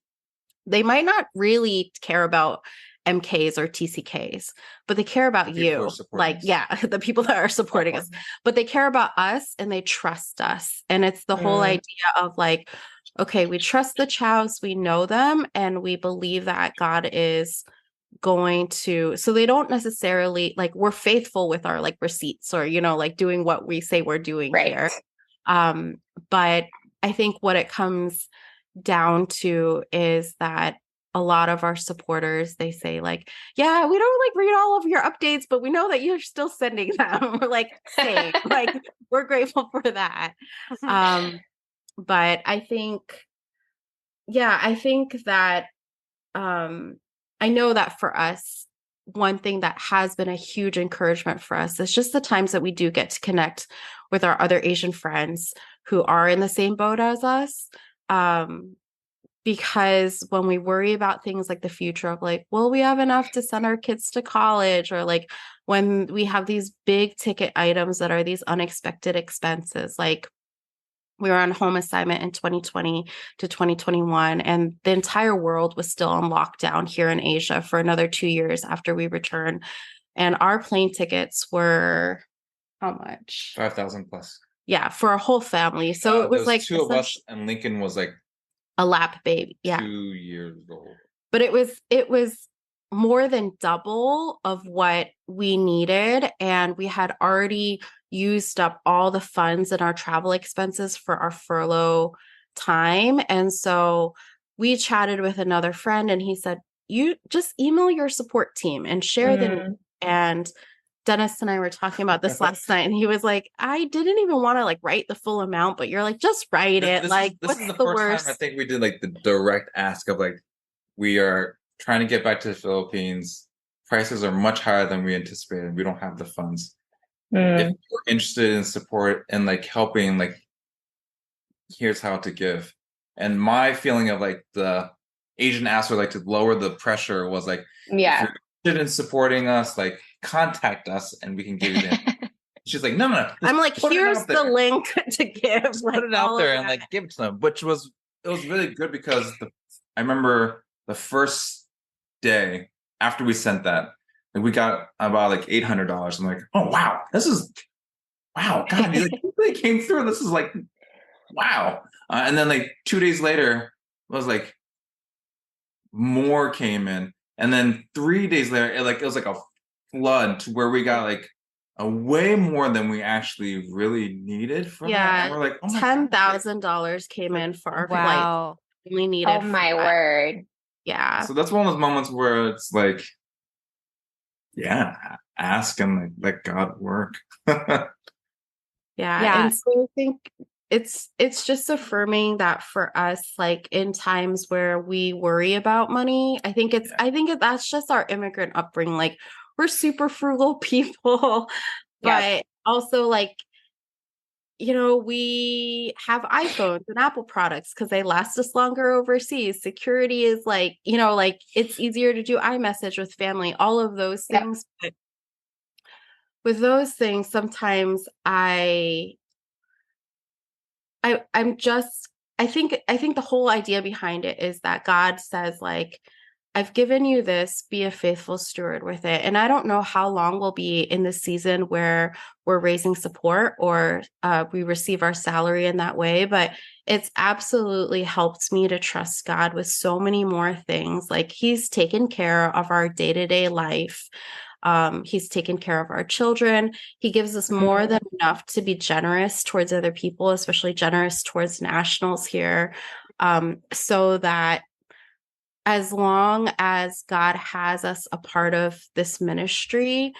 they might not really care about MKs or TCKs, but they care about you. Like, yeah, the people that are supporting us, but they care about us and they trust us. And it's the whole idea of like, okay, we trust the Chows, we know them, and we believe that God is going to, so they don't necessarily like, we're faithful with our like receipts or, you know, like doing what we say we're doing here. But I think what it comes down to is that a lot of our supporters, they say like, yeah, we don't like read all of your updates, but we know that you're still sending them. We're like, same, like we're grateful for that. But I think, I think that I know that for us, one thing that has been a huge encouragement for us is just the times that we do get to connect with our other Asian friends who are in the same boat as us. Because when we worry about things like the future of like, will we have enough to send our kids to college? Or like when we have these big ticket items that are these unexpected expenses, like we were on home assignment in 2020 to 2021, and the entire world was still on lockdown here in Asia for another 2 years after we returned. And our plane tickets were how much? 5,000 plus. Yeah, for a whole family. So it was like two of us, and Lincoln was like a lap baby. Yeah. 2 years old. But it was more than double of what we needed. And we had already used up all the funds and our travel expenses for our furlough time. And so we chatted with another friend and he said, you just email your support team and share the, and Dennis and I were talking about this last night, and he was like, I didn't even want to like write the full amount, but you're like, just write it. This is the first worst time I think we did like the direct ask of like, we are trying to get back to the Philippines. Prices are much higher than we anticipated. We don't have the funds. If you're interested in support and like helping, like here's how to give. And my feeling of like the Asian ask, or like to lower the pressure, was like, if you're interested in supporting us, like contact us and we can give you that. She's like, no. I'm like, here's the link to give. Just put it out there and like give it to them, it was really good because I remember the first day after we sent that, and we got about like $800. I'm like, oh wow, God, you like, really came through. This is like, wow. And then like 2 days later, it was like more came in, and then 3 days later, it was like a flood to where we got like a way more than we actually really needed for that. And we're like, oh $10,000 came in for our flight. We needed. Oh my word. Yeah. So that's one of those moments where it's like, ask and like let God work. Yeah. And so I think it's just affirming that for us, like in times where we worry about money, I think that's just our immigrant upbringing. Like we're super frugal people, but also like, we have iPhones and Apple products because they last us longer overseas. Security is like, like it's easier to do iMessage with family, all of those things. But with those things, sometimes I'm just I think the whole idea behind it is that God says like, I've given you this, be a faithful steward with it. And I don't know how long we'll be in the season where we're raising support or we receive our salary in that way, but it's absolutely helped me to trust God with so many more things. Like he's taken care of our day-to-day life. He's taken care of our children. He gives us more than enough to be generous towards other people, especially generous towards nationals here. So that as long as God has us a part of this ministry,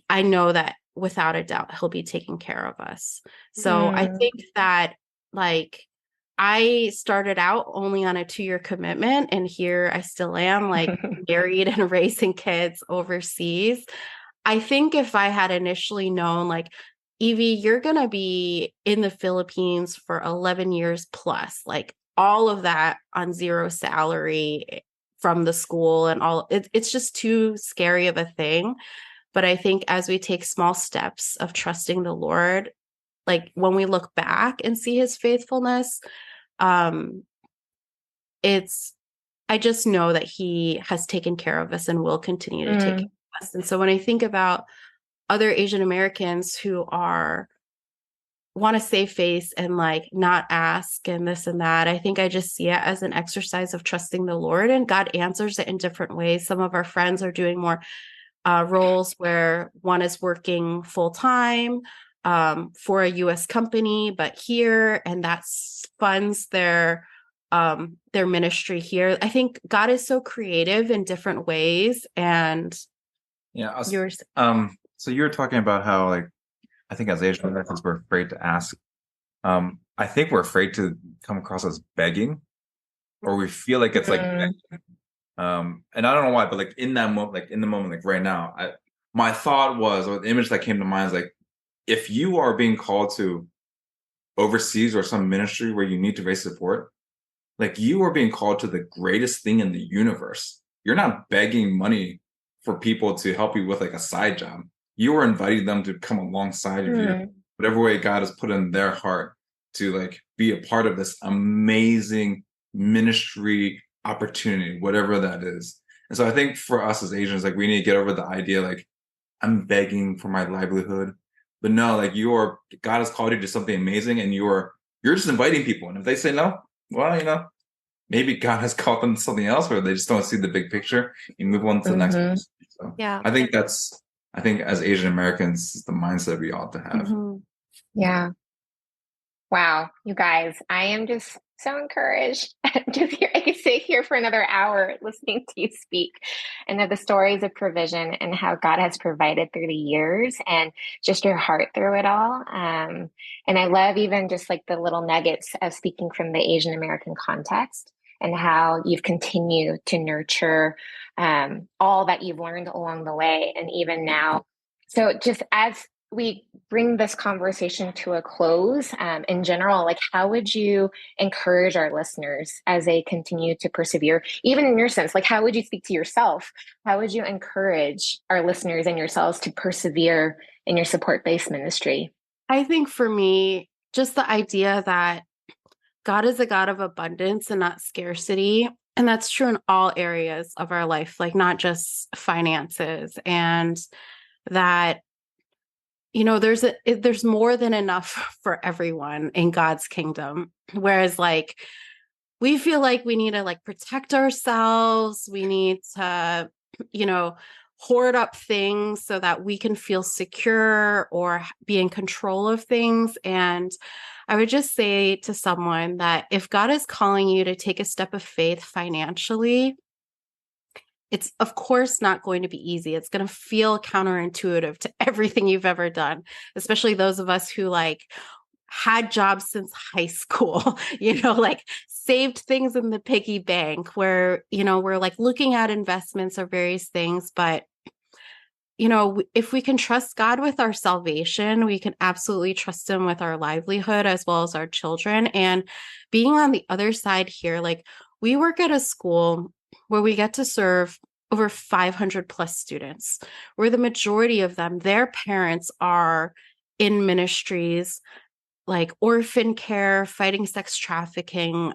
I know that without a doubt, he'll be taking care of us. So I think that like, I started out only on a 2-year commitment, and here I still am, like married and raising kids overseas. I think if I had initially known, like, Evie, you're going to be in the Philippines for 11 years plus, like all of that on zero salary from the school and all, it's just too scary of a thing. But I think as we take small steps of trusting the Lord, like when we look back and see his faithfulness, I just know that he has taken care of us and will continue to take care of us. And so when I think about other Asian Americans who want to save face and like not ask and this and that, I think I just see it as an exercise of trusting the Lord, and God answers it in different ways. Some of our friends are doing more roles where one is working full time for a U.S. company, but here, and that funds their ministry here. I think God is so creative in different ways. And so you were talking about how, like, I think as Asian Americans, we're afraid to ask. I think we're afraid to come across as begging, or we feel like it's like begging. And I don't know why, but like in that moment, like right now, my thought was, or the image that came to mind is like, if you are being called to overseas or some ministry where you need to raise support, like you are being called to the greatest thing in the universe. You're not begging money for people to help you with like a side job. You are inviting them to come alongside of you, whatever way God has put in their heart to like be a part of this amazing ministry opportunity, whatever that is. And so I think for us as Asians, like we need to get over the idea, like I'm begging for my livelihood, but no, like God has called you to something amazing, and you're just inviting people. And if they say no, well, maybe God has called them to something else, or they just don't see the big picture and move on to the next person. So yeah, I think as Asian Americans, the mindset we ought to have. Yeah. Wow, you guys, I am just so encouraged. Just here, I could sit here for another hour listening to you speak, and of the stories of provision and how God has provided through the years, and just your heart through it all. And I love even just like the little nuggets of speaking from the Asian American context, and how you've continued to nurture all that you've learned along the way, and even now. So just as we bring this conversation to a close, in general, like how would you encourage our listeners as they continue to persevere, even in your sense, like how would you speak to yourself? How would you encourage our listeners and yourselves to persevere in your support-based ministry? I think for me, just the idea that God is a God of abundance and not scarcity. And that's true in all areas of our life, like not just finances, and that there's more than enough for everyone in God's kingdom. Whereas like, we feel like we need to like protect ourselves. We need to, hoard up things so that we can feel secure or be in control of things. And I would just say to someone that if God is calling you to take a step of faith financially, it's of course not going to be easy. It's going to feel counterintuitive to everything you've ever done, especially those of us who like had jobs since high school, like saved things in the piggy bank where, we're like looking at investments or various things. But, if we can trust God with our salvation, we can absolutely trust him with our livelihood as well as our children. And being on the other side here, like we work at a school where we get to serve over 500 plus students, where the majority of them, their parents are in ministries like orphan care, fighting sex trafficking,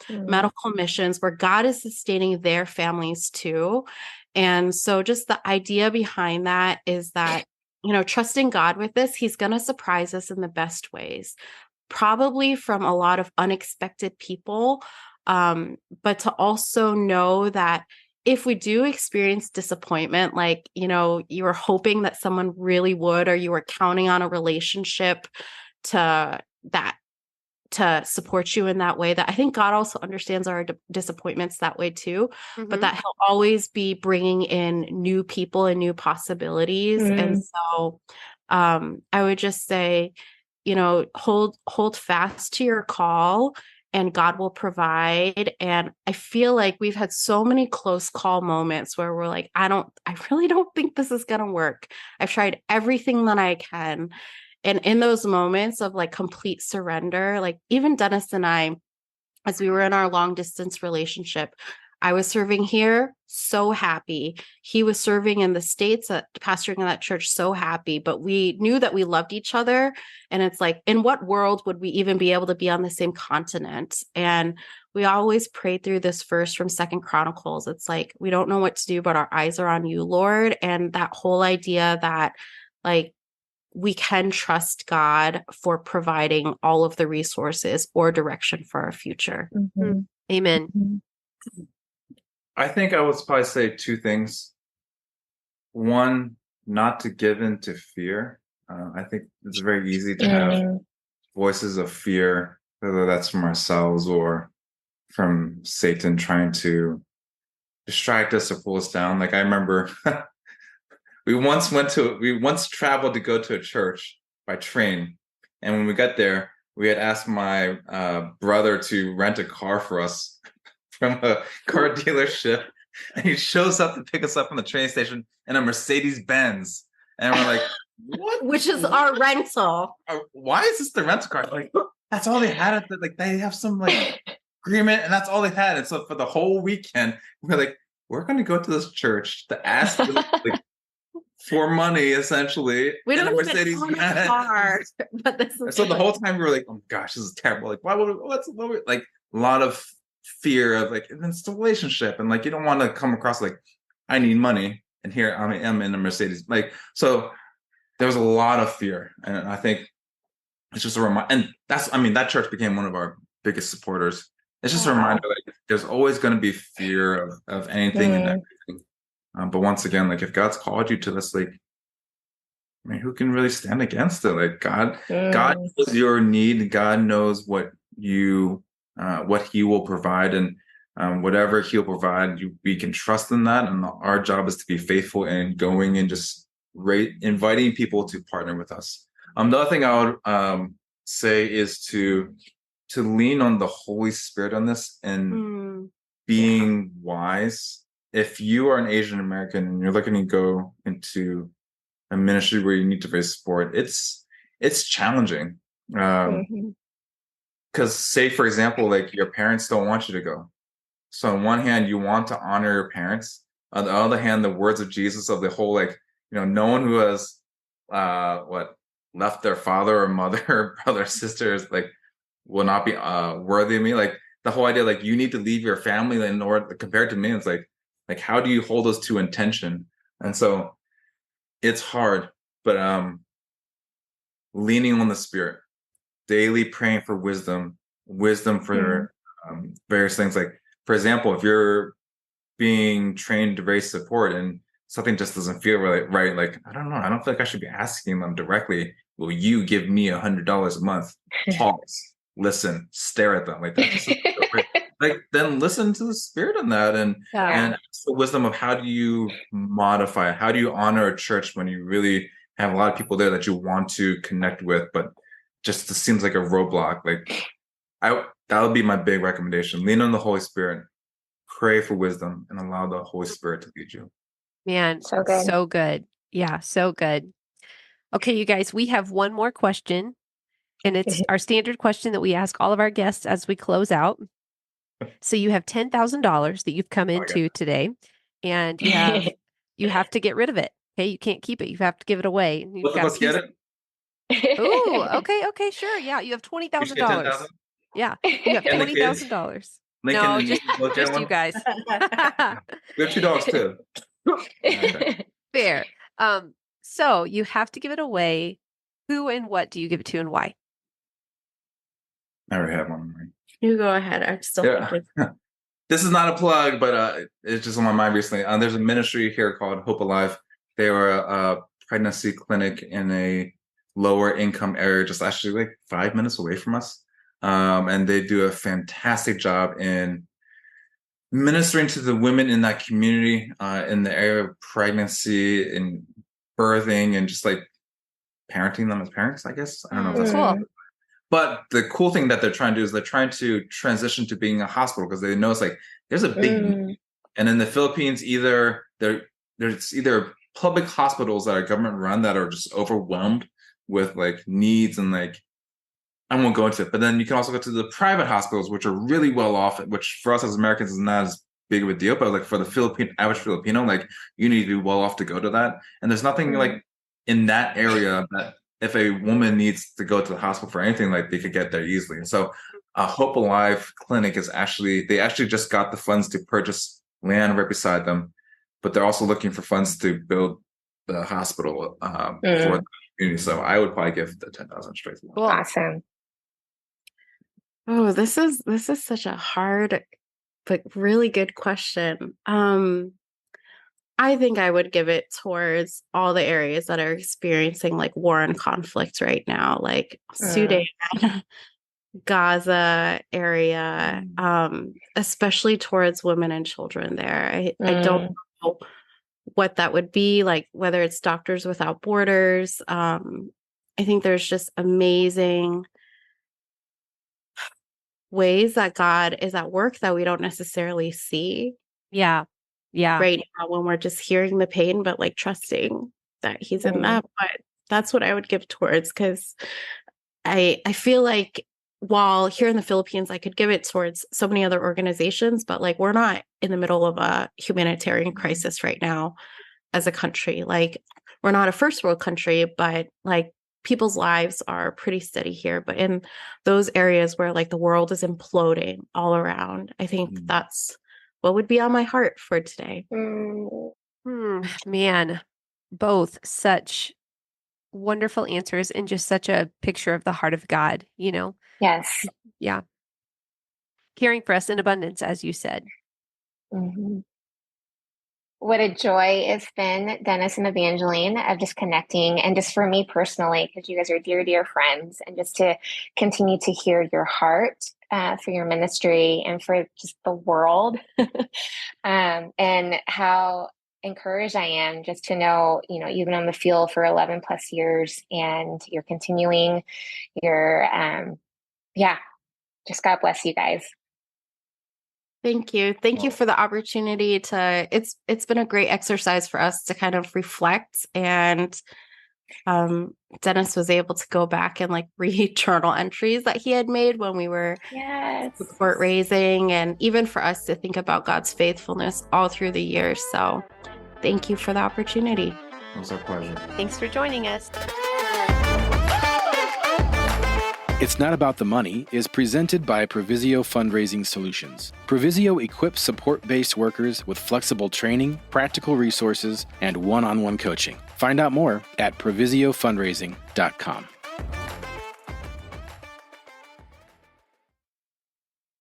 medical missions, where God is sustaining their families too. And so just the idea behind that is that, trusting God with this, he's going to surprise us in the best ways, probably from a lot of unexpected people. But to also know that if we do experience disappointment, like, you were hoping that someone really would, or you were counting on a relationship to support you in that way, that I think God also understands our disappointments that way too, but that he'll always be bringing in new people and new possibilities. And so I would just say, hold fast to your call and God will provide. And I feel like we've had so many close call moments where we're like, I really don't think this is going to work. I've tried everything that I can. And in those moments of like complete surrender, like even Dennis and I, as we were in our long distance relationship, I was serving here, so happy. He was serving in the States, pastoring in that church, so happy. But we knew that we loved each other. And it's like, in what world would we even be able to be on the same continent? And we always prayed through this verse from 2 Chronicles. It's like, we don't know what to do, but our eyes are on you, Lord. And that whole idea that like, we can trust God for providing all of the resources or direction for our future. Amen. I think I would probably say two things. One, not to give in to fear. I think it's very easy to have voices of fear, whether that's from ourselves or from Satan trying to distract us or pull us down. Like I remember we once traveled to go to a church by train. And when we got there, we had asked my brother to rent a car for us from a car dealership. And he shows up to pick us up from the train station in a Mercedes Benz. And we're like, what? Which is our rental. Why is this the rental car? Like, that's all they had. Like, they have some like agreement and that's all they had. And so for the whole weekend, we're like, we're going to go to this church to ask like, for money, essentially. We don't even own a car, but this is so the whole time we were like, "Oh gosh, this is terrible." Like, what like a lot of fear of like, and it's the relationship, and like you don't want to come across like, I need money, and here I am in a Mercedes. Like, so there was a lot of fear, and I think it's just a reminder. And that church became one of our biggest supporters. It's just a reminder, like, there's always going to be fear of anything and everything. But once again, like if God's called you to this, like, I mean, who can really stand against it? Like God knows your need. God knows what He will provide, and whatever He'll provide, we can trust in that. And our job is to be faithful and going and just inviting people to partner with us. The other thing I would say is to lean on the Holy Spirit on this and being wise. If you are an Asian American and you're looking to go into a ministry where you need to raise support, it's challenging. Because say, for example, like your parents don't want you to go. So on one hand, you want to honor your parents. On the other hand, the words of Jesus of the whole, like, no one who has left their father or mother or brother or sisters, like, will not be worthy of me. Like the whole idea, like you need to leave your family in order, compared to me, it's like how do you hold those two in tension? And so it's hard, but leaning on the Spirit, daily praying for wisdom for various things. Like, for example, if you're being trained to raise support and something just doesn't feel right, like, I don't know, I don't feel like I should be asking them directly, will you give me $100 a month? Pause, listen, stare at them. Like, that's just like, then listen to the Spirit in that, and the wisdom of how do you modify it? How do you honor a church when you really have a lot of people there that you want to connect with, but just seems like a roadblock. Like that would be my big recommendation. Lean on the Holy Spirit, pray for wisdom, and allow the Holy Spirit to lead you. Man, So good. so good. Yeah, so good. Okay, you guys, we have one more question, and it's our standard question that we ask all of our guests as we close out. So you have $10,000 that you've come into today, and you have to get rid of it. Okay, you can't keep it. You have to give it away. You've Both of got a us get piece. it? Ooh, okay, sure. Yeah, you have Each get $20,000. 10,000. Yeah, you have And the kids? $20,000. Lincoln No, and just you both get you one? guys. We have 2 dogs too. Okay. Fair. So you have to give it away. Who and what do you give it to, and why? I already have one. You go ahead. I'm still thinking. This is not a plug, but it's just on my mind recently. There's a ministry here called Hope Alive. They were a pregnancy clinic in a lower income area, just actually like 5 minutes away from us. And they do a fantastic job in ministering to the women in that community, in the area of pregnancy and birthing and just like parenting them as parents, I guess. I don't know if that's Cool. But the cool thing that they're trying to do is they're trying to transition to being a hospital because they know it's like there's a big need. And in the Philippines, there's either public hospitals that are government run that are just overwhelmed with like needs and like I won't go into it, but then you can also go to the private hospitals, which are really well off, which for us as Americans is not as big of a deal, but like for the average Filipino, like you need to be well off to go to that. And there's nothing like in that area that if a woman needs to go to the hospital for anything, like they could get there easily. And so Hope Alive Clinic they actually just got the funds to purchase land right beside them, but they're also looking for funds to build the hospital for the community. So I would probably give the 10,000 straight. Cool. Awesome. Oh, this is such a hard but really good question. I think I would give it towards all the areas that are experiencing like war and conflict right now, like Sudan, Gaza area, especially towards women and children there. I don't know what that would be, like whether it's Doctors Without Borders. I think there's just amazing ways that God is at work that we don't necessarily see. Yeah. Right now when we're just hearing the pain, but like trusting that he's in that. But that's what I would give towards, because I feel like while here in the Philippines, I could give it towards so many other organizations, but like we're not in the middle of a humanitarian crisis right now as a country. Like we're not a first world country, but like people's lives are pretty steady here. But in those areas where like the world is imploding all around, I think that's what would be on my heart for today. Man, both such wonderful answers and just such a picture of the heart of God, you know? Yes. Yeah. Caring for us in abundance, as you said. What a joy it's been, Dennis and Evangeline, of just connecting, and just for me personally, because you guys are dear, dear friends, and just to continue to hear your heart for your ministry and for just the world, and how encouraged I am just to know, you know, you've been on the field for 11 plus years and you're continuing your, just God bless you guys. Thank you. Thank you for the opportunity to, it's been a great exercise for us to kind of reflect, and Dennis was able to go back and like read journal entries that he had made when we were support raising, and even for us to think about God's faithfulness all through the years. So thank you for the opportunity. It was our pleasure. Thanks for joining us. It's Not About the Money is presented by Provisio Fundraising Solutions. Provisio equips support-based workers with flexible training, practical resources, and one-on-one coaching. Find out more at provisiofundraising.com.